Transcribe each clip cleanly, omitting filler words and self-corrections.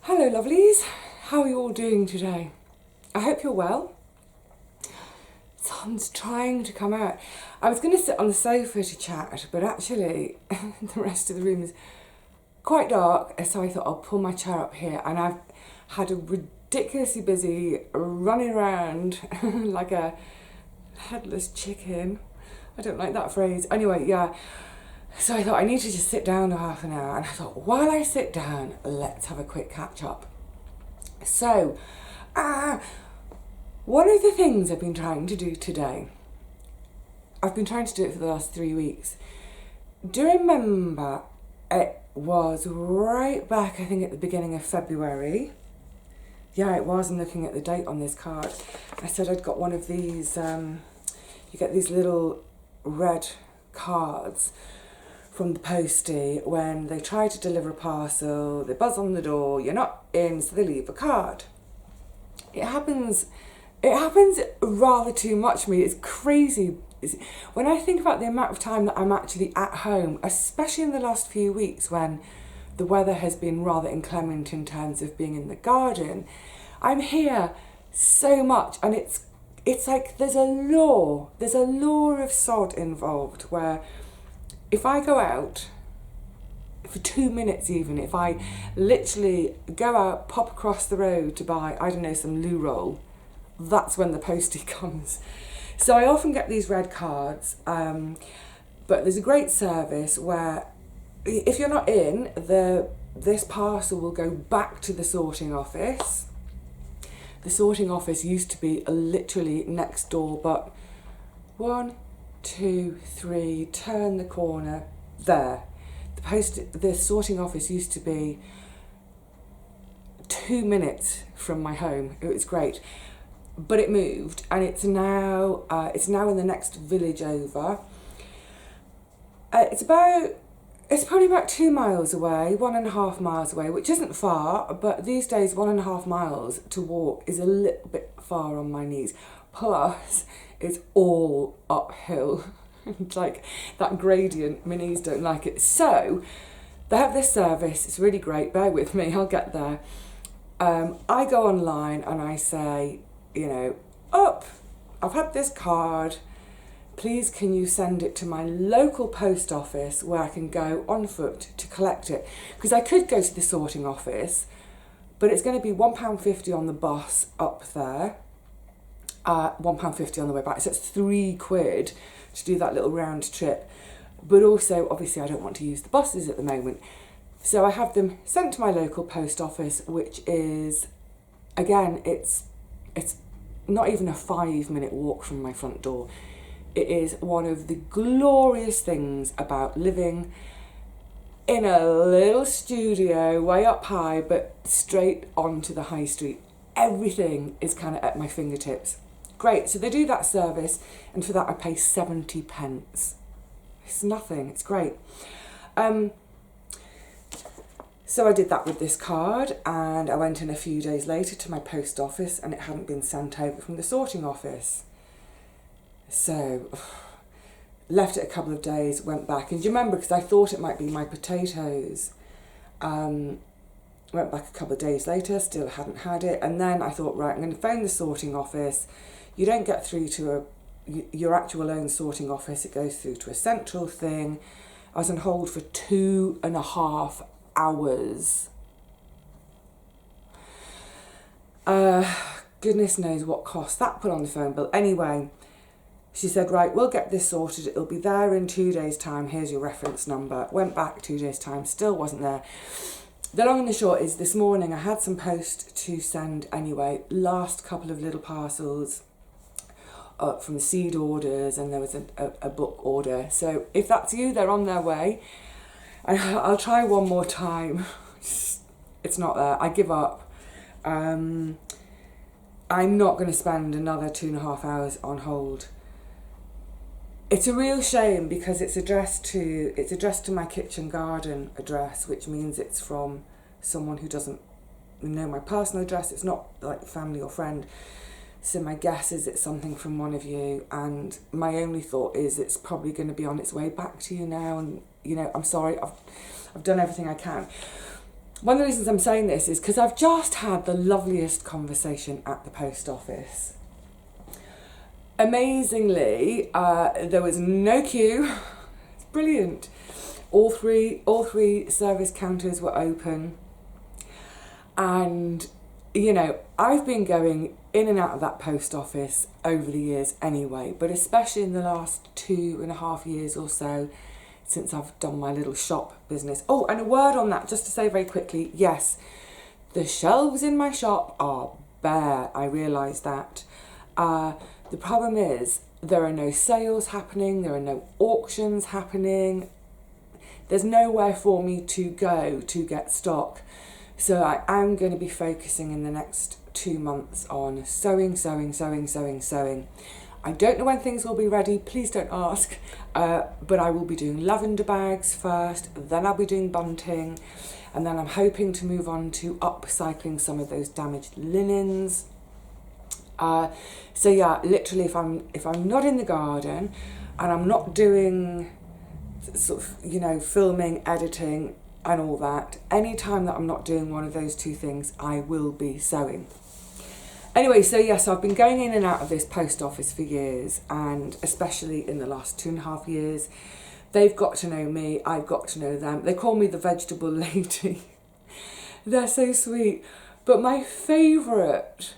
Hello lovelies, how are you all doing today? I hope you're well. Sun's trying to come out. I was going to sit on the sofa to chat, but actually the rest of the room is quite dark, so I thought I'll pull my chair up here, and I've had a ridiculously busy running around like a headless chicken. I don't like that phrase. Anyway, yeah. So I thought I need to just sit down for half an hour, and I thought while I sit down, let's have a quick catch up. So, one of the things I've been trying to do today, I've been trying to do it for the last 3 weeks. Do you remember it was right back, I think at the beginning of February? Yeah, it was. I'm looking at the date on this card. I said I'd got one of these, you get these little red cards from the Postie when they try to deliver a parcel, they buzz on the door, you're not in, so they leave a card. It happens rather too much for me. It's crazy. When I think about the amount of time that I'm actually at home, especially in the last few weeks when the weather has been rather inclement in terms of being in the garden, I'm here so much, and it's like there's a law of sod involved where if I go out for 2 minutes even, if I literally go out, pop across the road to buy, I don't know, some loo roll, that's when the Postie comes. So I often get these red cards, but there's a great service where if you're not in, this parcel will go back to the sorting office. The sorting office used to be literally next door, but 1, 2, 3, turn the corner, there. The sorting office used to be 2 minutes from my home. It was great, but it moved, and it's now in the next village over. It's probably about 2 miles away, 1.5 miles away, which isn't far, but these days 1.5 miles to walk is a little bit far on my knees. Plus, it's all uphill. It's like that gradient, my knees don't like it. So, they have this service, it's really great, bear with me, I'll get there. I go online and I say, I've had this card, please can you send it to my local post office where I can go on foot to collect it? Because I could go to the sorting office, but it's going to be £1.50 on the bus up there, £1.50 on the way back, so it's £3 to do that little round trip. But also, obviously, I don't want to use the buses at the moment. So I have them sent to my local post office, which is, again, it's not even a 5-minute walk from my front door. It is one of the glorious things about living in a little studio way up high, but straight onto the high street. Everything is kind of at my fingertips. Great, so they do that service, and for that I pay 70 pence. It's nothing, it's great. So I did that with this card, and I went in a few days later to my post office, and it hadn't been sent over from the sorting office. So, left it a couple of days, went back, and do you remember, because I thought it might be my potatoes, went back a couple of days later, still hadn't had it, and then I thought, right, I'm going to phone the sorting office. You don't get through to your actual own sorting office, it goes through to a central thing. I was on hold for 2.5 hours. Goodness knows what cost that put on the phone bill. Anyway, she said, right, we'll get this sorted, it'll be there in 2 days' time, here's your reference number. Went back 2 days' time, still wasn't there. The long and the short is this morning I had some post to send anyway, last couple of little parcels from seed orders, and there was a book order. So if that's you, they're on their way. I'll try one more time. It's not there, I give up. I'm not going to spend another 2.5 hours on hold. It's a real shame because it's addressed to my kitchen garden address, which means it's from someone who doesn't know my personal address. It's not like family or friend. So my guess is it's something from one of you, and my only thought is it's probably going to be on its way back to you now, and I'm sorry, I've done everything I can. one of the reasons I'm saying this is because I've just had the loveliest conversation at the post office. Amazingly, there was no queue. It's brilliant. All three service counters were open. And, you know, I've been going in and out of that post office over the years anyway, but especially in the last 2.5 years or so, since I've done my little shop business. Oh, and a word on that, just to say very quickly, yes, the shelves in my shop are bare. I realise that. The problem is there are no sales happening, there are no auctions happening. There's nowhere for me to go to get stock. So I am going to be focusing in the next 2 months on sewing. I don't know when things will be ready, please don't ask, but I will be doing lavender bags first, then I'll be doing bunting, and then I'm hoping to move on to upcycling some of those damaged linens. So yeah, literally if I'm not in the garden and I'm not doing sort of, you know, filming, editing and all that, any time that I'm not doing one of those two things, I will be sewing. Anyway, so yes, I've been going in and out of this post office for years, and especially in the last 2.5 years, they've got to know me, I've got to know them. They call me the vegetable lady. They're so sweet. But my favourite,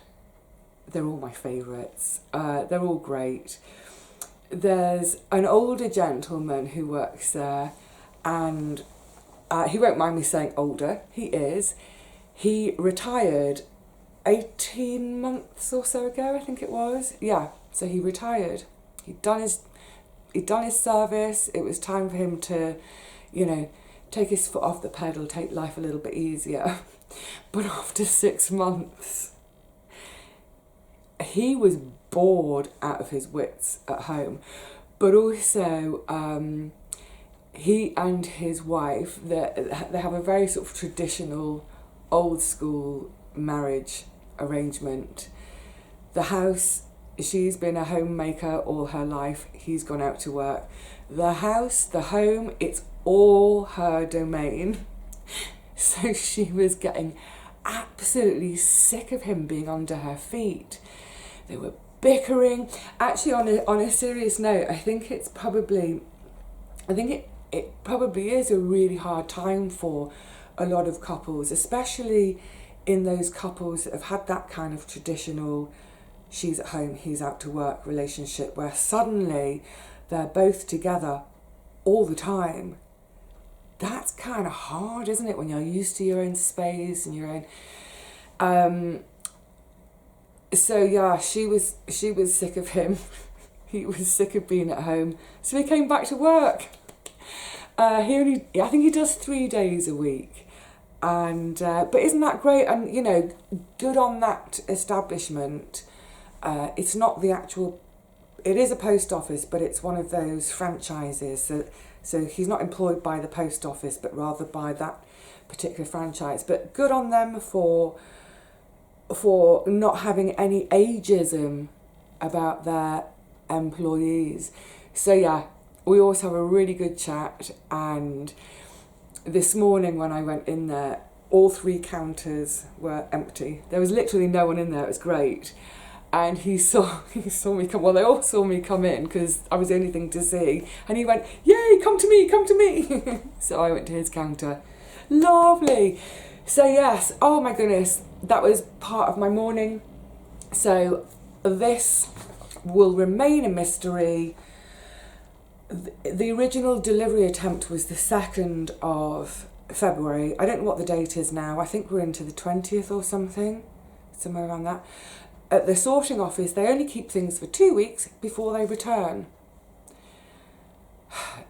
they're all my favourites, they're all great. There's an older gentleman who works there, and he won't mind me saying older, he is. He retired 18 months or so ago, I think it was. Yeah, so he retired. He'd done his service. It was time for him to, you know, take his foot off the pedal, take life a little bit easier. But after 6 months, he was bored out of his wits at home. But also, he and his wife, they have a very sort of traditional, old school marriage arrangement. The house, she's been a homemaker all her life, he's gone out to work. The house, the home, it's all her domain. So she was getting absolutely sick of him being under her feet. They were bickering. Actually, on a serious note, I think it probably is a really hard time for a lot of couples, especially in those couples that have had that kind of traditional she's at home, he's out to work relationship, where suddenly they're both together all the time. That's kind of hard, isn't it, when you're used to your own space and your own... So yeah, she was sick of him. He was sick of being at home, so he came back to work. I think he does 3 days a week, and but isn't that great? And you know, good on that establishment. It's not the actual. It is a post office, but it's one of those franchises. So he's not employed by the post office, but rather by that particular franchise. But good on them for not having any ageism about their employees. So yeah, we always have a really good chat, and this morning when I went in there, all 3 counters were empty. There was literally no one in there. It was great. And he saw me come, well, they all saw me come in because I was the only thing to see. And he went, yay, come to me. So I went to his counter. Lovely. So yes, oh my goodness, that was part of my morning. So this will remain a mystery. The original delivery attempt was the 2nd of February. I don't know what the date is now. I think we're into the 20th or something, somewhere around that. At the sorting office, they only keep things for 2 weeks before they return.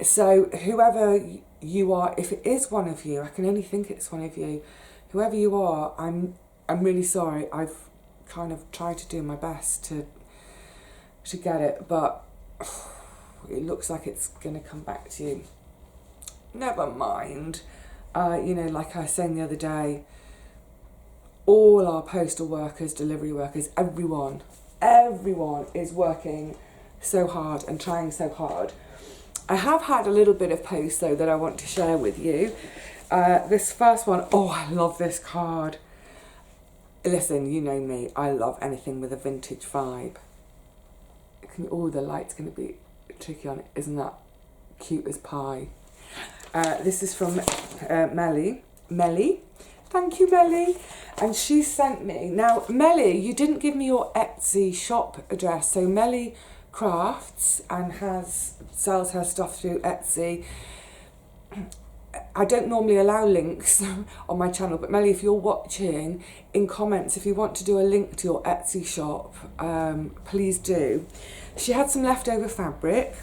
So whoever you are, if it is one of you, I can only think it's one of you, whoever you are, I'm really sorry. I've kind of tried to do my best to get it, but it looks like it's going to come back to you. Never mind. You know, like I was saying the other day, all our postal workers, delivery workers, everyone is working so hard and trying so hard. I have had a little bit of post though that I want to share with you. This first one, oh, I love this card. Listen, you know me, I love anything with a vintage vibe. Oh, the light's going to be tricky on it. Isn't that cute as pie? This is from Melly. Thank you, Melly. And she sent me. Now, Melly, you didn't give me your Etsy shop address. So Melly crafts and sells her stuff through Etsy. I don't normally allow links on my channel, but Melly, if you're watching, in comments, if you want to do a link to your Etsy shop, please do. She had some leftover fabric.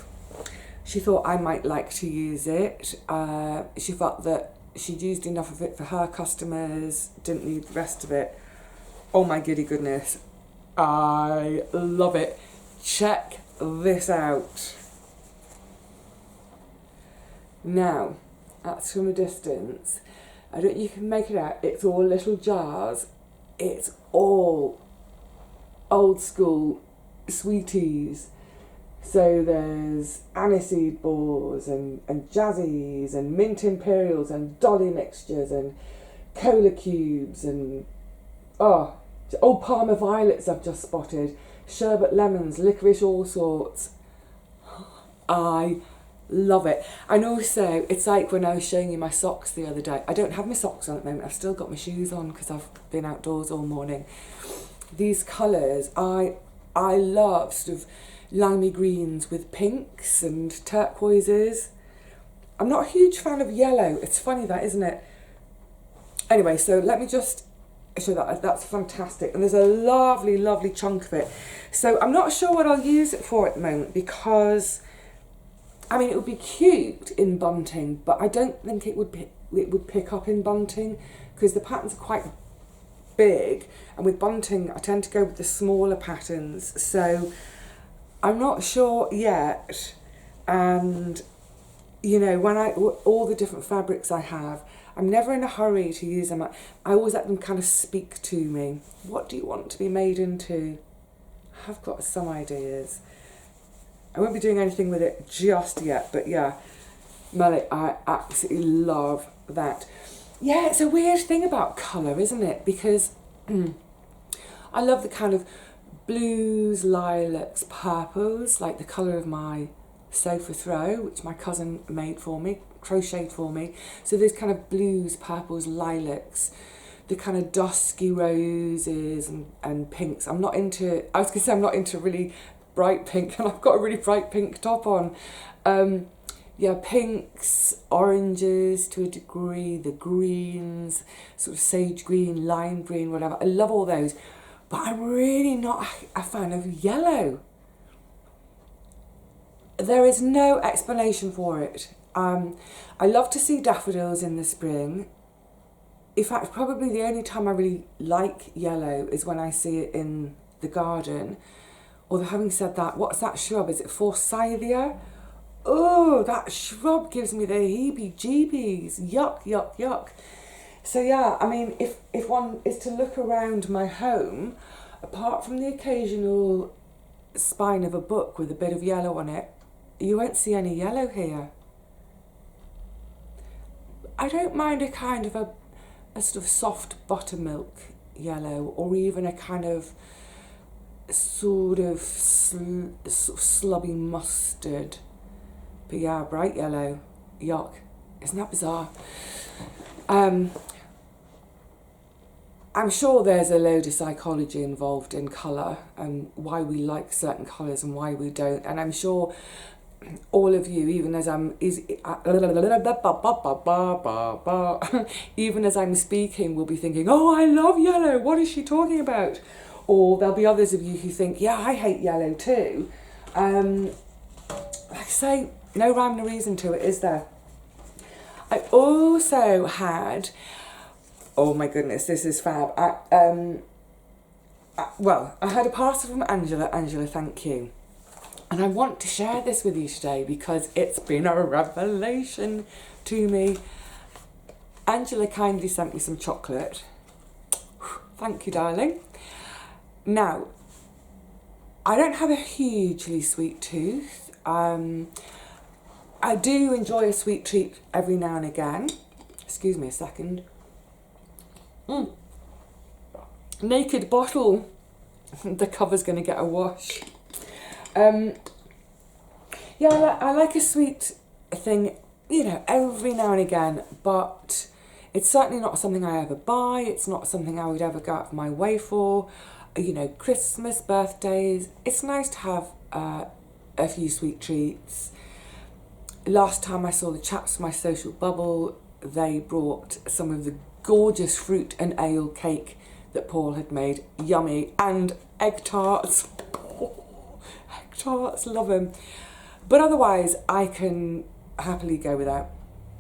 She thought I might like to use it. She felt that she'd used enough of it for her customers, didn't need the rest of it. Oh my giddy goodness. I love it. Check this out. Now, that's from a distance. I don't know if you can make it out. It's all little jars. It's all old school sweeties. So there's aniseed balls and jazzies and mint imperials and dolly mixtures and cola cubes and old Parma violets I've just spotted, sherbet lemons, licorice all sorts. I love it. And also, it's like when I was showing you my socks the other day. I don't have my socks on at the moment. I've still got my shoes on because I've been outdoors all morning. These colours, I love sort of limey greens with pinks and turquoises. I'm not a huge fan of yellow. It's funny that, isn't it? Anyway, so let me just show that. That's fantastic. And there's a lovely, lovely chunk of it. So I'm not sure what I'll use it for at the moment because, I mean, it would be cute in bunting, but I don't think it would pick up in bunting because the patterns are quite big. And with bunting, I tend to go with the smaller patterns. So I'm not sure yet, and you know, all the different fabrics I have, I'm never in a hurry to use them. I always let them kind of speak to me. What do you want to be made into? I've got some ideas. I won't be doing anything with it just yet, but yeah, Melly, I absolutely love that. Yeah, it's a weird thing about colour, isn't it? Because I love the kind of blues, lilacs, purples, like the colour of my sofa throw, which my cousin made for me, crocheted for me. So those kind of blues, purples, lilacs, the kind of dusky roses and pinks. I was going to say I'm not into really bright pink, and I've got a really bright pink top on. Yeah, pinks, oranges to a degree, the greens, sort of sage green, lime green, whatever. I love all those. But I'm really not a fan of yellow. There is no explanation for it. I love to see daffodils in the spring. In fact, probably the only time I really like yellow is when I see it in the garden. Although having said that, what's that shrub? Is it forsythia? Oh, that shrub gives me the heebie-jeebies. Yuck, yuck, yuck. So yeah, I mean, if one is to look around my home, apart from the occasional spine of a book with a bit of yellow on it, you won't see any yellow here. I don't mind a kind of a sort of soft buttermilk yellow, or even a kind of sort of slubby mustard. But yeah, bright yellow, yuck. Isn't that bizarre? I'm sure there's a load of psychology involved in colour and why we like certain colours and why we don't. And I'm sure all of you, even as I'm speaking, will be thinking, "Oh, I love yellow. What is she talking about?" Or there'll be others of you who think, "Yeah, I hate yellow too." Like I say, no rhyme or reason to it, is there? I also had, oh my goodness, this is fab. I had a parcel from Angela. Angela, thank you. And I want to share this with you today because it's been a revelation to me. Angela kindly sent me some chocolate. Thank you, darling. Now, I don't have a hugely sweet tooth. I do enjoy a sweet treat every now and again. Excuse me a second. Naked bottle. The cover's going to get a wash. Yeah, I like a sweet thing, you know, every now and again, but it's certainly not something I ever buy. It's not something I would ever go out of my way for. You know, Christmas, birthdays, it's nice to have a few sweet treats. Last time I saw the chaps from my social bubble, they brought some of the gorgeous fruit and ale cake that Paul had made. Yummy. And egg tarts. Egg tarts, love them. But otherwise, I can happily go without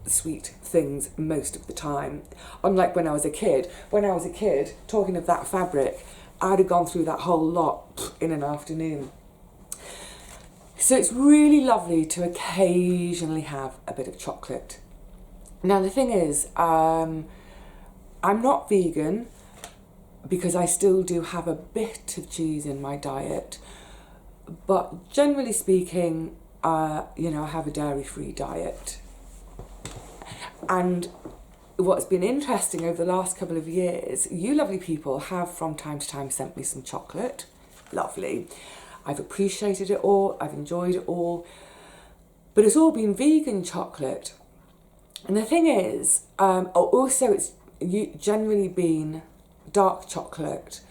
sweet things most of the time. Unlike when I was a kid. When I was a kid, talking of that fabric, I'd have gone through that whole lot in an afternoon. So it's really lovely to occasionally have a bit of chocolate. Now the thing is, I'm not vegan because I still do have a bit of cheese in my diet. But generally speaking, you know, I have a dairy-free diet. And what's been interesting over the last couple of years, you lovely people have from time to time sent me some chocolate. Lovely. I've appreciated it all, I've enjoyed it all, but it's all been vegan chocolate. And the thing is, also it's generally been dark chocolate,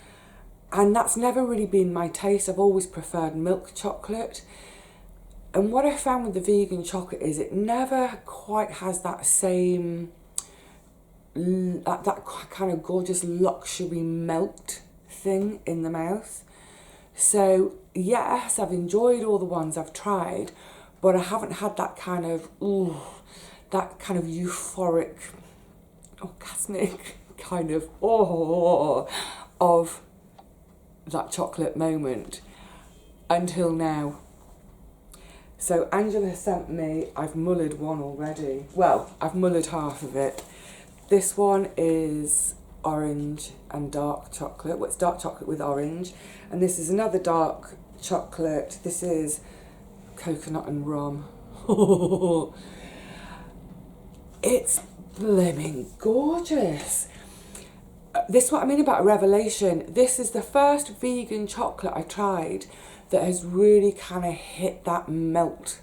and that's never really been my taste. I've always preferred milk chocolate. And what I found with the vegan chocolate is it never quite has that same, that kind of gorgeous luxury melt thing in the mouth. So yes, I've enjoyed all the ones I've tried, but I haven't had that kind of, that kind of euphoric, orgasmic kind of, of that chocolate moment until now. So Angela sent me, I've mullered one already. Well, I've mullered half of it. This one is orange and dark chocolate. Well, it's dark chocolate with orange. And this is another dark chocolate. This is coconut and rum. It's blimmin' gorgeous. This is what I mean about a revelation. This is the first vegan chocolate I tried that has really kind of hit that melt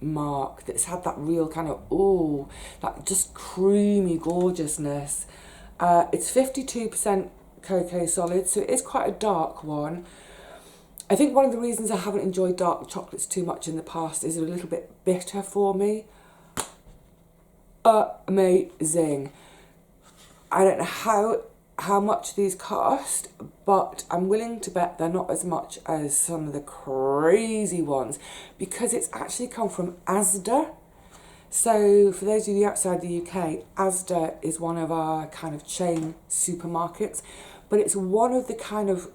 mark, that's had that real kind of, that just creamy gorgeousness. It's 52% cocoa solid, so it is quite a dark one. I think one of the reasons I haven't enjoyed dark chocolates too much in the past is they're a little bit bitter for me. Amazing. I don't know how much these cost, but I'm willing to bet they're not as much as some of the crazy ones, because it's actually come from Asda. So for those of you outside the UK, Asda is one of our kind of chain supermarkets, but it's one of the kind of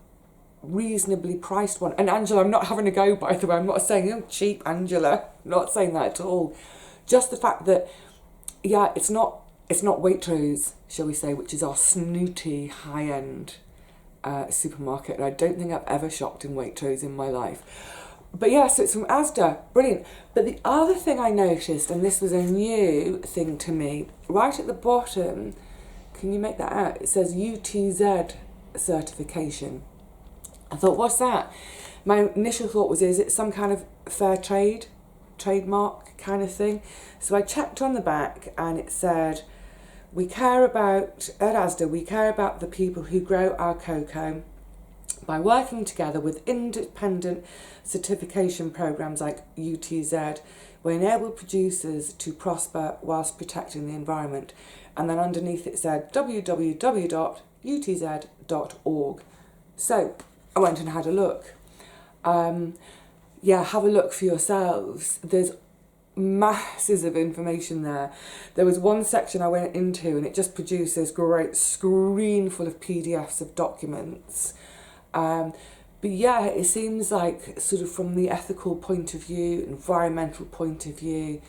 reasonably priced one. And Angela, I'm not having a go, by the way. I'm not saying, cheap, Angela. I'm not saying that at all. Just the fact that, yeah, it's not Waitrose, shall we say, which is our snooty high-end supermarket. And I don't think I've ever shopped in Waitrose in my life. But yeah, so it's from Asda. Brilliant. But the other thing I noticed, and this was a new thing to me, right at the bottom, can you make that out? It says UTZ certification. I thought, what's that? My initial thought was, is it some kind of fair trade, trademark kind of thing? So I checked on the back and it said, at Asda, we care about the people who grow our cocoa by working together with independent certification programs like UTZ. We enable producers to prosper whilst protecting the environment. And then underneath it said www.utz.org. So I went and had a look. Have a look for yourselves. There's masses of information there. There was one section I went into and it just produced this great screen full of PDFs of documents. But yeah, it seems like sort of from the ethical point of view, environmental point of view,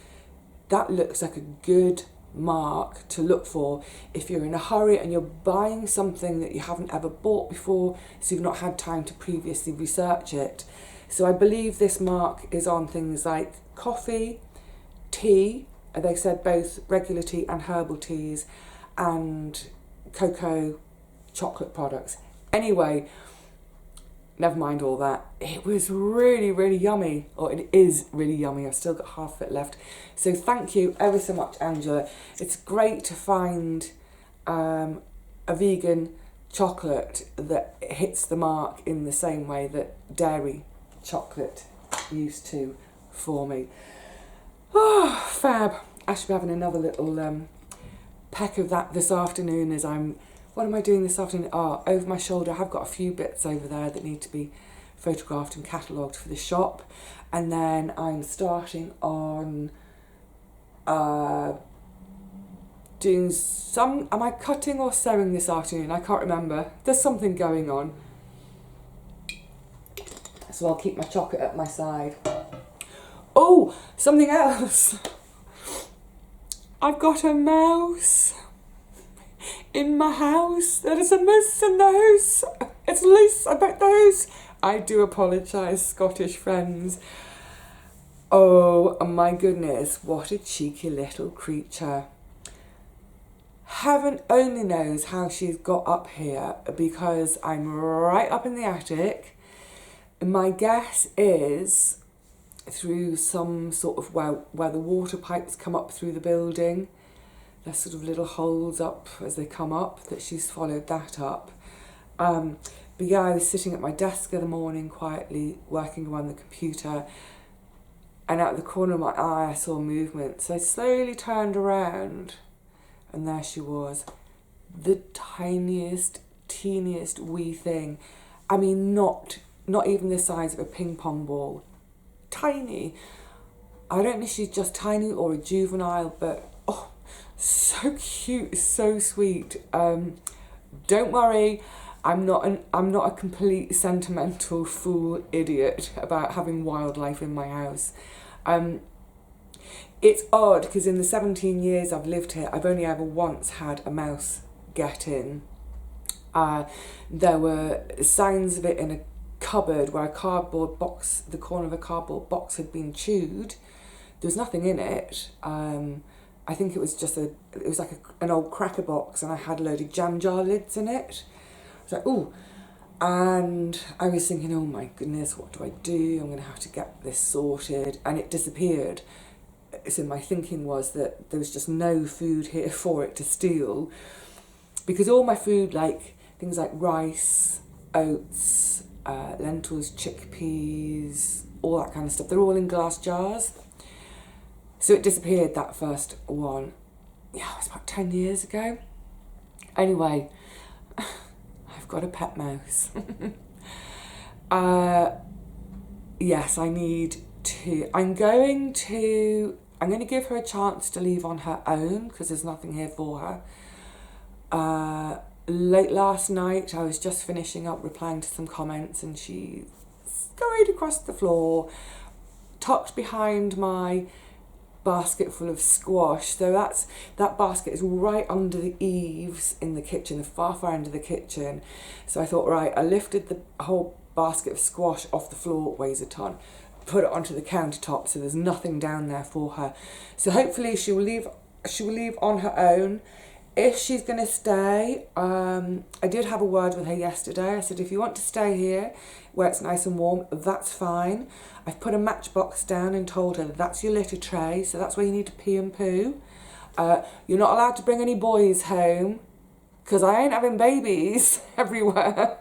that looks like a good mark to look for if you're in a hurry and you're buying something that you haven't ever bought before, so you've not had time to previously research it. So I believe this mark is on things like coffee, tea, They said both regular tea and herbal teas and cocoa chocolate products. Anyway, never mind all that. It was really, really yummy. Or it is really yummy. I've still got half of it left. So thank you ever so much, Angela. It's great to find a vegan chocolate that hits the mark in the same way that dairy chocolate used to for me. Oh, fab. I should be having another little peck of that this afternoon as what am I doing this afternoon? Over my shoulder, I've got a few bits over there that need to be photographed and catalogued for the shop. And then I'm starting on doing am I cutting or sewing this afternoon? I can't remember. There's something going on. So I'll keep my chocolate at my side. Oh, something else. I've got a mouse in my house. There is a mouse in the house. It's loose about the house. I do apologise, Scottish friends. Oh my goodness, what a cheeky little creature. Heaven only knows how she's got up here, because I'm right up in the attic. My guess is through some sort of where the water pipes come up through the building. There's sort of little holes up as they come up, that she's followed that up. But yeah, I was sitting at my desk in the morning quietly working on the computer, and out of the corner of my eye I saw movement. So I slowly turned around, and there she was. The tiniest, teeniest wee thing. I mean, not even the size of a ping pong ball. Tiny. I don't know if she's just tiny or a juvenile, but oh, so cute, so sweet. Don't worry, I'm not a complete sentimental fool idiot about having wildlife in my house. It's odd because in the 17 years I've lived here, I've only ever once had a mouse get in. There were signs of it in a cupboard where a cardboard box, the corner of a cardboard box had been chewed. There was nothing in it. I think it was just it was like an old cracker box, and I had a load of jam jar lids in it. I was like, ooh. And I was thinking, oh my goodness, what do I do? I'm going to have to get this sorted. And it disappeared. So my thinking was that there was just no food here for it to steal, because all my food, like things like rice, oats, lentils, chickpeas, all that kind of stuff, they're all in glass jars. So it disappeared, that first one. Yeah, it was about 10 years ago. Anyway, I've got a pet mouse. Yes, I'm going to give her a chance to leave on her own, because there's nothing here for her. Late last night, I was just finishing up replying to some comments, and she scurried across the floor, tucked behind my basket full of squash. So that basket is right under the eaves in the kitchen, the far end of the kitchen. So I thought, right, I lifted the whole basket of squash off the floor, it weighs a ton, put it onto the countertop, so there's nothing down there for her. So hopefully she will leave on her own. If she's going to stay, I did have a word with her yesterday. I said, if you want to stay here where it's nice and warm, that's fine. I've put a matchbox down and told her that's your litter tray, so that's where you need to pee and poo. You're not allowed to bring any boys home, because I ain't having babies everywhere.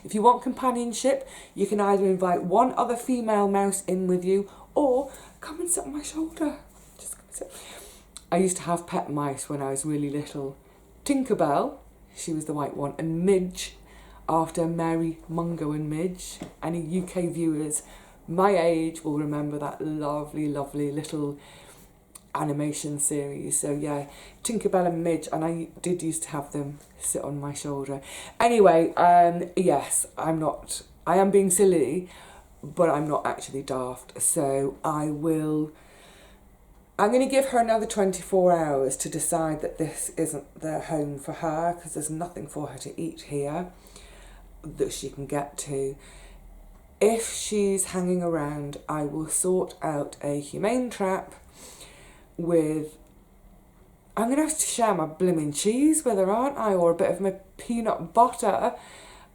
If you want companionship, you can either invite one other female mouse in with you, or come and sit on my shoulder. Just come and sit. I used to have pet mice when I was really little. Tinkerbell, she was the white one, and Midge, after Mary Mungo and Midge. Any UK viewers my age will remember that lovely, lovely little animation series. So yeah, Tinkerbell and Midge, and I did used to have them sit on my shoulder. Anyway, yes, I am being silly, but I'm not actually daft. So I'm going to give her another 24 hours to decide that this isn't the home for her, because there's nothing for her to eat here that she can get to. If she's hanging around, I will sort out a humane trap with, I'm going to have to share my blimmin' cheese with her, aren't I? Or a bit of my peanut butter.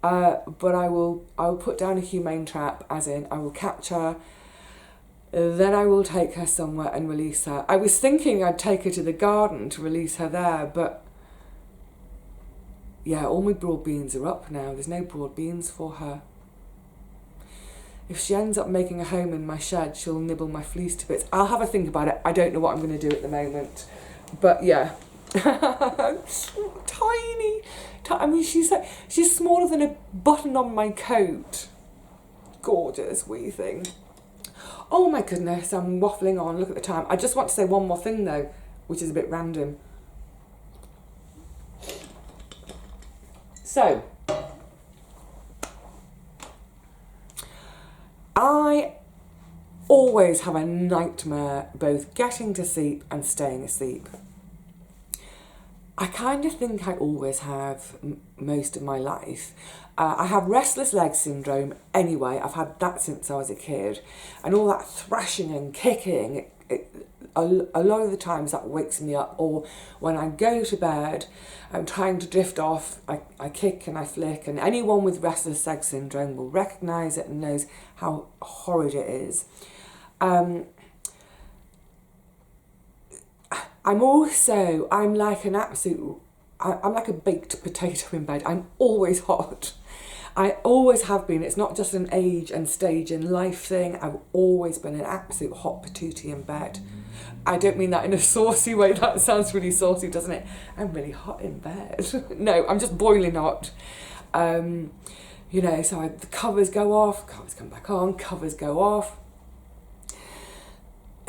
But I will put down a humane trap, as in I will catch her, then I will take her somewhere and release her. I was thinking I'd take her to the garden to release her there, but yeah, all my broad beans are up now. There's no broad beans for her. If she ends up making a home in my shed, she'll nibble my fleece to bits. I'll have a think about it. I don't know what I'm going to do at the moment. But yeah. Tiny. I mean, she's smaller than a button on my coat. Gorgeous wee thing. Oh my goodness, I'm waffling on. Look at the time. I just want to say one more thing though, which is a bit random. So, I always have a nightmare both getting to sleep and staying asleep. I kind of think I always have most of my life. I have restless leg syndrome anyway. I've had that since I was a kid. And all that thrashing and kicking, a lot of the times that wakes me up. Or when I go to bed, I'm trying to drift off, I kick and I flick. And anyone with restless leg syndrome will recognise it and knows how horrid it is. I'm like an absolute, I'm like a baked potato in bed. I'm always hot. I always have been. It's not just an age and stage in life thing. I've always been an absolute hot patootie in bed. I don't mean that in a saucy way. That sounds really saucy, doesn't it? I'm really hot in bed. No, I'm just boiling hot. So the covers go off, covers come back on, covers go off.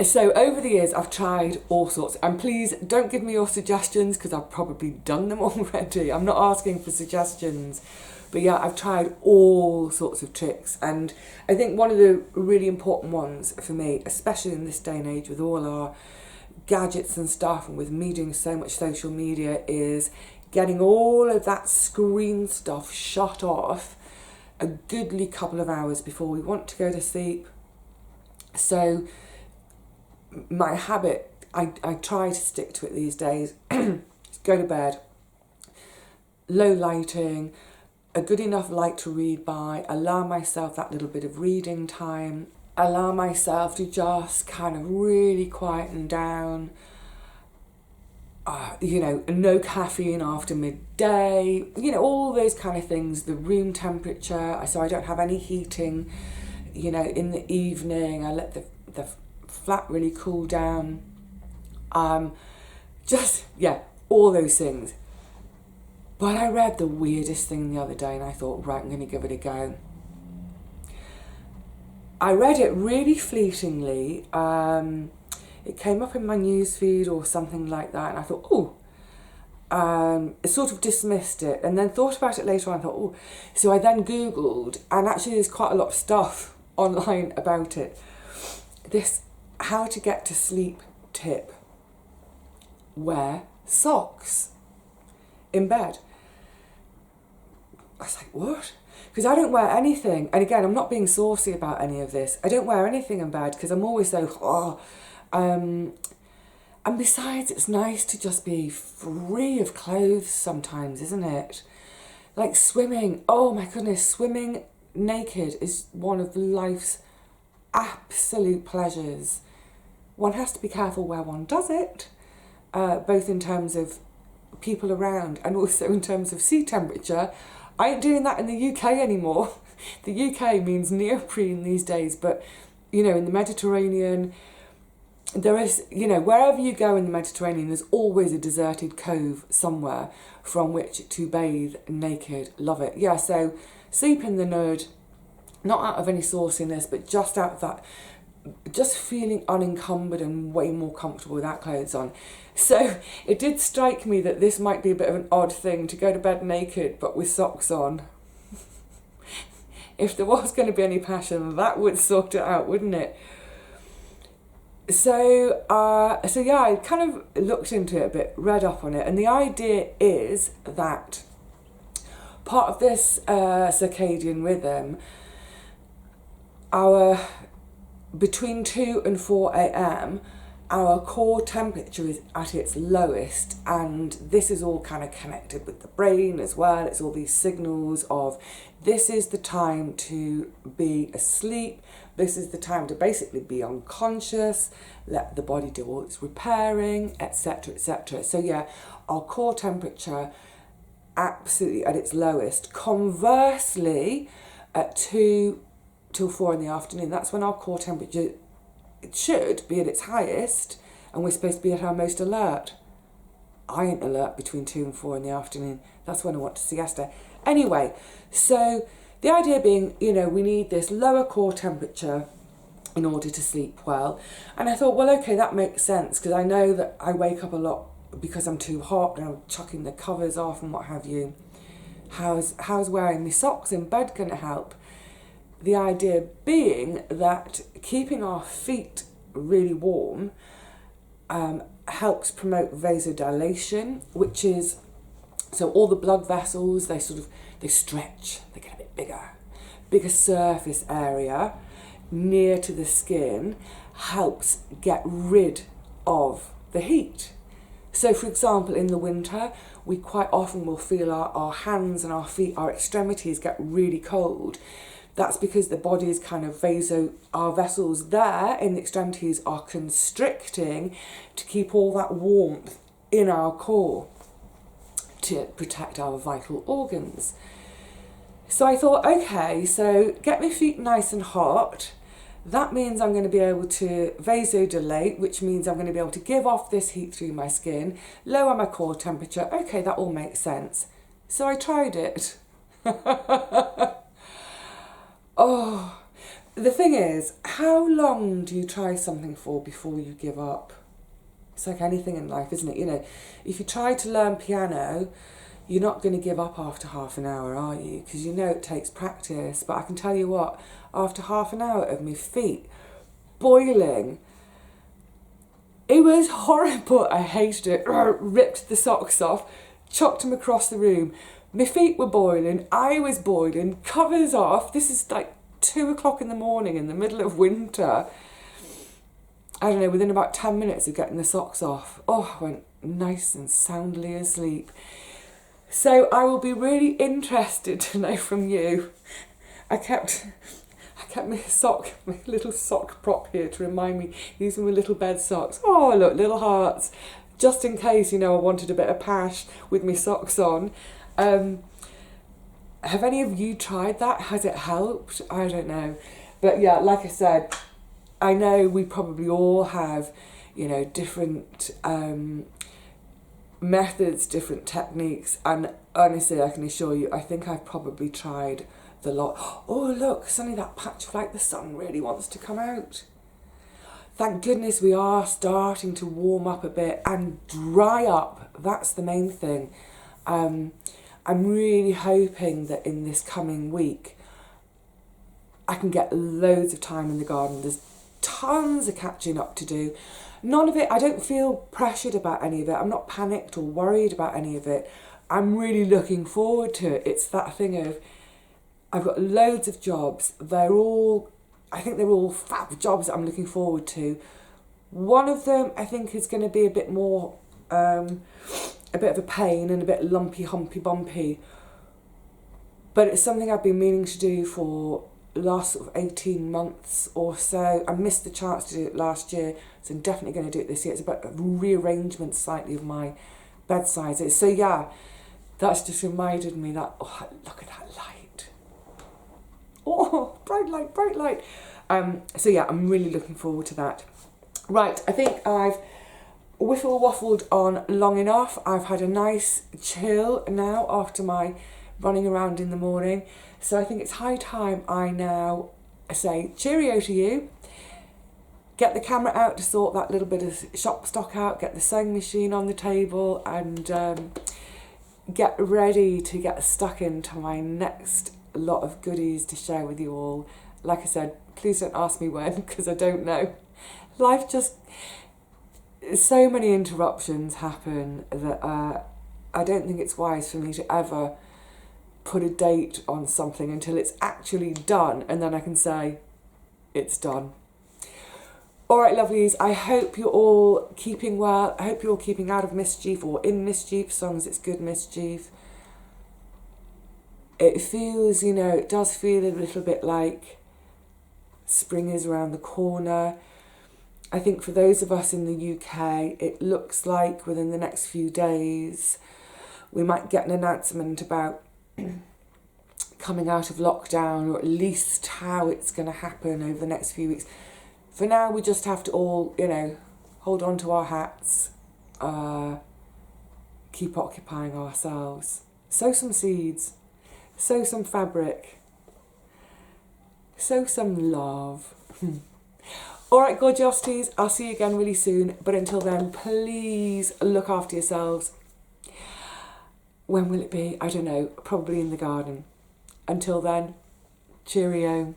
So over the years, I've tried all sorts, and please don't give me your suggestions because I've probably done them already. I'm not asking for suggestions, but yeah, I've tried all sorts of tricks. And I think one of the really important ones for me, especially in this day and age with all our gadgets and stuff and with me doing so much social media, is getting all of that screen stuff shut off a goodly couple of hours before we want to go to sleep. So my habit, I try to stick to it these days, go to bed, low lighting, a good enough light to read by, allow myself that little bit of reading time, allow myself to just kind of really quieten down, no caffeine after midday, all those kind of things, the room temperature, so I don't have any heating, in the evening, I let the flat really cool down, all those things. But I read the weirdest thing the other day and I thought, right, I'm going to give it a go. I read it really fleetingly. It came up in my newsfeed or something like that, and I thought, sort of dismissed it, and then thought about it later on. I thought, so I then Googled, and actually there's quite a lot of stuff online about it. This how to get to sleep tip: wear socks in bed. I was like, what? Because I don't wear anything, and again, I'm not being saucy about any of this. I don't wear anything in bed because I'm always so, and besides, it's nice to just be free of clothes sometimes, isn't it? Like swimming, oh my goodness, swimming naked is one of life's absolute pleasures. One has to be careful where one does it, both in terms of people around and also in terms of sea temperature. I ain't doing that in the UK anymore. The UK means neoprene these days, but in the Mediterranean, there is, wherever you go in the Mediterranean, there's always a deserted cove somewhere from which to bathe naked. Love it. Yeah, so sleep in the nude, not out of any sauciness, but just out of that, just feeling unencumbered and way more comfortable without clothes on. So it did strike me that this might be a bit of an odd thing to go to bed naked but with socks on. If there was going to be any passion, that would sort it out, wouldn't it? So yeah, I kind of looked into it a bit, read up on it, and the idea is that part of this circadian rhythm, our between 2 and 4 a.m. our core temperature is at its lowest, and this is all kind of connected with the brain as well. It's all these signals of this is the time to be asleep, this is the time to basically be unconscious, let the body do all its repairing, etc, etc. So yeah, our core temperature absolutely at its lowest. Conversely, at 2 till 4 in the afternoon, that's when our core temperature, it should be at its highest, and we're supposed to be at our most alert. I ain't alert between 2 and 4 in the afternoon. That's when I want to siesta. Anyway, so the idea being, you know, we need this lower core temperature in order to sleep well. And I thought, well, okay, that makes sense, because I know that I wake up a lot because I'm too hot and I'm chucking the covers off and what have you. How's wearing my socks in bed going to help? The idea being that keeping our feet really warm helps promote vasodilation, which is, so all the blood vessels, they stretch, they get a bit bigger surface area near to the skin helps get rid of the heat. So for example, in the winter, we quite often will feel our hands and our feet, our extremities get really cold. That's because the body is kind of our vessels there in the extremities are constricting to keep all that warmth in our core to protect our vital organs. So I thought, okay, so get my feet nice and hot. That means I'm going to be able to vasodilate, which means I'm going to be able to give off this heat through my skin, lower my core temperature. Okay, that all makes sense. So I tried it. Oh, the thing is, how long do you try something for before you give up? It's like anything in life, isn't it? You know, if you try to learn piano, you're not going to give up after half an hour, are you? Because you know it takes practice. But I can tell you what, after half an hour of my feet boiling, it was horrible. I hated it. Ripped the socks off, chucked them across the room. My feet were boiling, I was boiling, covers off. This is like 2 o'clock in the morning in the middle of winter. I don't know, within about 10 minutes of getting the socks off, I went nice and soundly asleep. So I will be really interested to know from you. I kept my little sock prop here to remind me, using my little bed socks. Oh, look, little hearts. Just in case, you know, I wanted a bit of pash with my socks on. Have any of you tried that? Has it helped? I don't know. But yeah, like I said, I know we probably all have, you know, different methods, different techniques, and honestly, I can assure you, I think I've probably tried the lot. Oh look, suddenly that patch of light, the sun really wants to come out. Thank goodness we are starting to warm up a bit and dry up. That's the main thing. I'm really hoping that in this coming week I can get loads of time in the garden. There's tons of catching up to do. None of it, I don't feel pressured about any of it. I'm not panicked or worried about any of it. I'm really looking forward to it. It's that thing of, I've got loads of jobs. I think they're all fab jobs that I'm looking forward to. One of them I think is going to be a bit more, a bit of a pain and a bit lumpy, humpy, bumpy. But it's something I've been meaning to do for the last sort of 18 months or so. I missed the chance to do it last year, so I'm definitely going to do it this year. It's about a rearrangement slightly of my bedside. So yeah, that's just reminded me that, oh, look at that light. Oh, bright light, bright light. So yeah, I'm really looking forward to that. Right, I think I've whiffle waffled on long enough. I've had a nice chill now after my running around in the morning. So I think it's high time I now say cheerio to you. Get the camera out to sort that little bit of shop stock out, get the sewing machine on the table, and get ready to get stuck into my next lot of goodies to share with you all. Like I said, please don't ask me when, because I don't know. Life just, so many interruptions happen that I don't think it's wise for me to ever put a date on something until it's actually done, and then I can say it's done. All right, lovelies, I hope you're all keeping well. I hope you're all keeping out of mischief or in mischief, as long as it's good mischief. It feels, you know, it does feel a little bit like spring is around the corner. I think for those of us in the UK, it looks like within the next few days we might get an announcement about coming out of lockdown, or at least how it's going to happen over the next few weeks. For now, we just have to all, you know, hold on to our hats, keep occupying ourselves, sow some seeds, sow some fabric, sow some love. All right, gorgeosities, I'll see you again really soon. But until then, please look after yourselves. When will it be? I don't know, probably in the garden. Until then, cheerio.